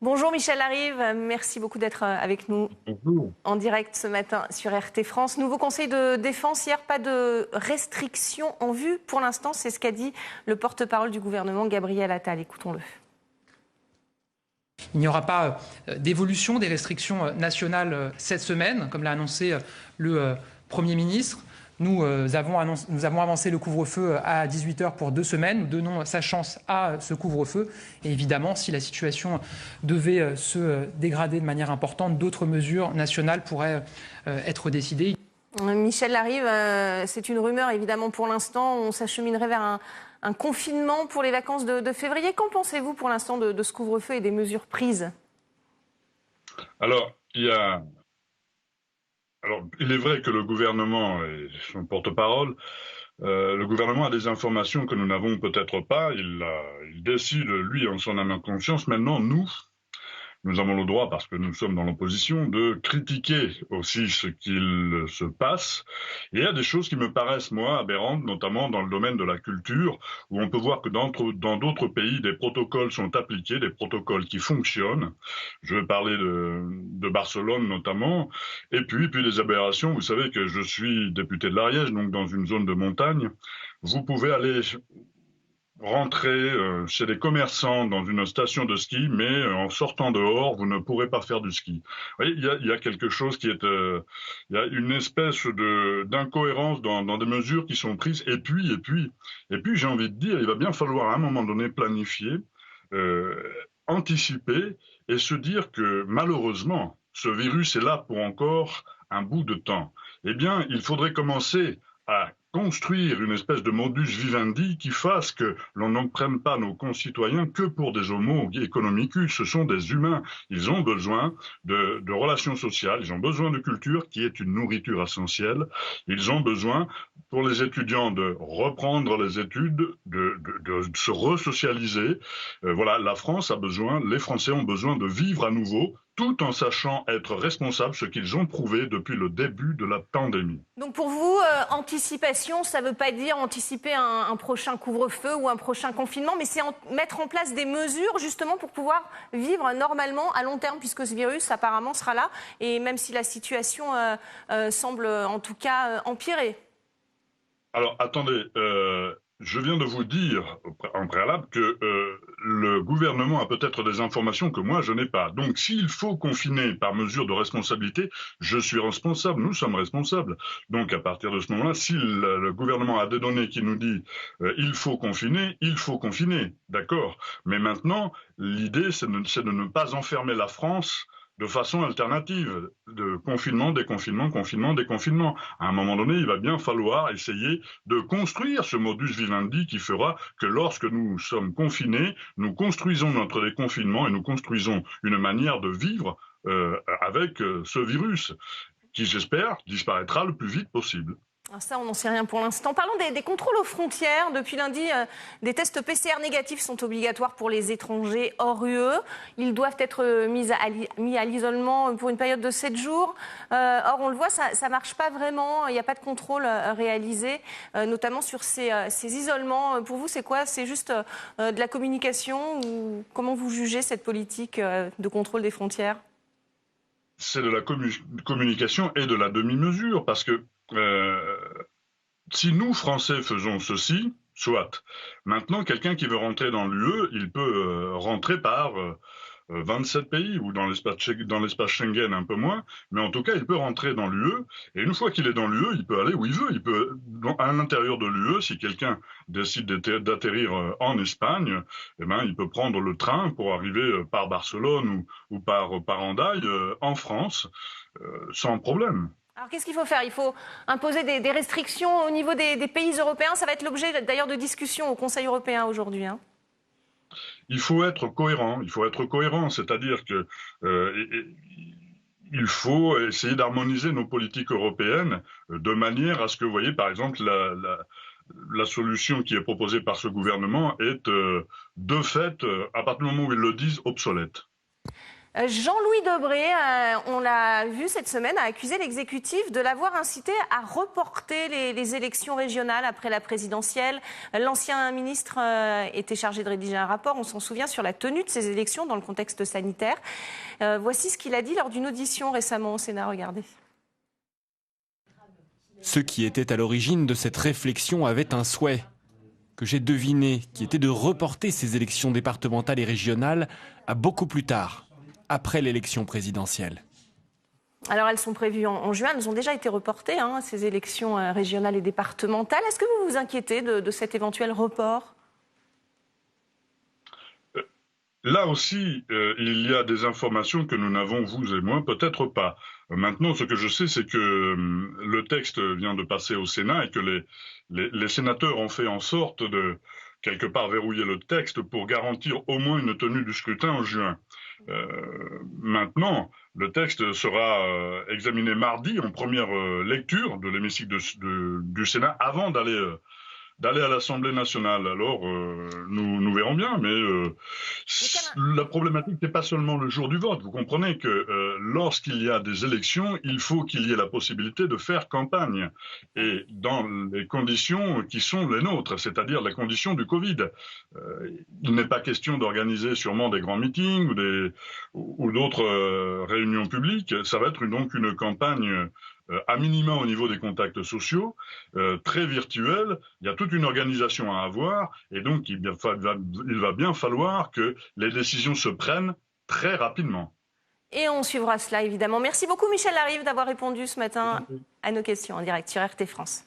Bonjour Michel Larive, merci beaucoup d'être avec nous Bonjour. en direct ce matin sur RT France. Nouveau conseil de défense hier, pas de restrictions en vue pour l'instant, c'est ce qu'a dit le porte-parole du gouvernement Gabriel Attal. Écoutons-le. Il n'y aura pas d'évolution des restrictions nationales cette semaine, comme l'a annoncé le Premier ministre. Nous avons avancé le couvre-feu à 18h pour 2 semaines. Nous donnons sa chance à ce couvre-feu. Et évidemment, si la situation devait se dégrader de manière importante, d'autres mesures nationales pourraient être décidées. Michel Larive, c'est une rumeur évidemment pour l'instant. On s'acheminerait vers un confinement pour les vacances de février. Qu'en pensez-vous pour l'instant de ce couvre-feu et des mesures prises ? Alors, il est vrai que le gouvernement et son porte-parole, le gouvernement a des informations que nous n'avons peut-être pas. Il décide, lui, en son âme et en conscience. Maintenant, nous avons le droit, parce que nous sommes dans l'opposition, de critiquer aussi ce qu'il se passe. Et il y a des choses qui me paraissent, moi, aberrantes, notamment dans le domaine de la culture, où on peut voir que dans d'autres pays, des protocoles sont appliqués, des protocoles qui fonctionnent. Je vais parler de Barcelone, notamment. Et puis des aberrations. Vous savez que je suis député de l'Ariège, donc dans une zone de montagne. Vous pouvez aller rentrer chez des commerçants dans une station de ski, mais en sortant dehors, vous ne pourrez pas faire du ski. Vous voyez, il y a quelque chose qui est... il y a une espèce d'incohérence dans des mesures qui sont prises. Et puis, j'ai envie de dire, il va bien falloir à un moment donné planifier, anticiper et se dire que malheureusement, ce virus est là pour encore un bout de temps. Eh bien, il faudrait commencer à construire une espèce de modus vivendi qui fasse que l'on n'en prenne pas nos concitoyens que pour des homo economicus. Ce sont des humains. Ils ont besoin de relations sociales, ils ont besoin de culture qui est une nourriture essentielle. Ils ont besoin, pour les étudiants, de reprendre les études, de se resocialiser. Voilà, la France a besoin, les Français ont besoin de vivre à nouveau, tout en sachant être responsables, ce qu'ils ont prouvé depuis le début de la pandémie. Donc pour vous, anticipation, ça ne veut pas dire anticiper un prochain couvre-feu ou un prochain confinement, mais c'est mettre en place des mesures justement pour pouvoir vivre normalement à long terme, puisque ce virus apparemment sera là, et même si la situation semble en tout cas empirer. Alors attendez, je viens de vous dire en préalable que le gouvernement a peut-être des informations que moi je n'ai pas. Donc s'il faut confiner par mesure de responsabilité, je suis responsable, nous sommes responsables. Donc à partir de ce moment-là, si le gouvernement a des données qui nous disent il faut confiner, d'accord. Mais maintenant, l'idée c'est de ne pas enfermer la France de façon alternative, de confinement, déconfinement, confinement, déconfinement. À un moment donné, il va bien falloir essayer de construire ce modus vivendi qui fera que lorsque nous sommes confinés, nous construisons notre déconfinement et nous construisons une manière de vivre avec ce virus qui, j'espère, disparaîtra le plus vite possible. Alors ça, on n'en sait rien pour l'instant. Parlons des contrôles aux frontières. Depuis lundi, des tests PCR négatifs sont obligatoires pour les étrangers hors UE. Ils doivent être mis à l'isolement pour une période de 7 jours. Or, on le voit, ça ne marche pas vraiment. Il n'y a pas de contrôle réalisé, notamment sur ces isolements. Pour vous, c'est quoi ? C'est juste de la communication ou comment vous jugez cette politique de contrôle des frontières ? C'est de la communication et de la demi-mesure, parce que si nous, Français, faisons ceci, soit. Maintenant, quelqu'un qui veut rentrer dans l'UE, il peut rentrer par 27 pays, ou dans l'espace Schengen un peu moins, mais en tout cas, il peut rentrer dans l'UE, et une fois qu'il est dans l'UE, il peut aller où il veut. Il peut, à l'intérieur de l'UE, si quelqu'un décide d'atterrir en Espagne, eh ben, il peut prendre le train pour arriver par Barcelone ou par Hendaye en France, sans problème. Alors qu'est-ce qu'il faut faire ? Il faut imposer des restrictions au niveau des pays européens. Ça va être l'objet d'ailleurs de discussions au Conseil européen aujourd'hui. Il faut être cohérent. C'est-à-dire que il faut essayer d'harmoniser nos politiques européennes de manière à ce que, vous voyez, par exemple, la solution qui est proposée par ce gouvernement est de fait, à partir du moment où ils le disent, obsolète. Jean-Louis Debré, on l'a vu cette semaine, a accusé l'exécutif de l'avoir incité à reporter les élections régionales après la présidentielle. L'ancien ministre était chargé de rédiger un rapport, on s'en souvient, sur la tenue de ces élections dans le contexte sanitaire. Voici ce qu'il a dit lors d'une audition récemment au Sénat, regardez. Ceux qui étaient à l'origine de cette réflexion avaient un souhait que j'ai deviné, qui était de reporter ces élections départementales et régionales à beaucoup plus tard, après l'élection présidentielle. Alors elles sont prévues en juin, elles ont déjà été reportées, ces élections régionales et départementales. Est-ce que vous vous inquiétez de cet éventuel report ? Là aussi, il y a des informations que nous n'avons, vous et moi, peut-être pas. Maintenant, ce que je sais, c'est que le texte vient de passer au Sénat et que les sénateurs ont fait en sorte de, quelque part, verrouiller le texte pour garantir au moins une tenue du scrutin en juin. Maintenant, le texte sera examiné mardi en première lecture de l'hémicycle du Sénat avant d'aller à l'Assemblée nationale. Alors, nous verrons bien, mais la problématique n'est pas seulement le jour du vote. Vous comprenez que lorsqu'il y a des élections, il faut qu'il y ait la possibilité de faire campagne, et dans les conditions qui sont les nôtres, c'est-à-dire la condition du Covid. Il n'est pas question d'organiser sûrement des grands meetings ou d'autres réunions publiques. Ça va être donc une campagne à minima au niveau des contacts sociaux, très virtuel. Il y a toute une organisation à avoir, et donc il va bien falloir que les décisions se prennent très rapidement. Et on suivra cela évidemment. Merci beaucoup Michel Larive d'avoir répondu ce matin à nos questions en direct sur RT France.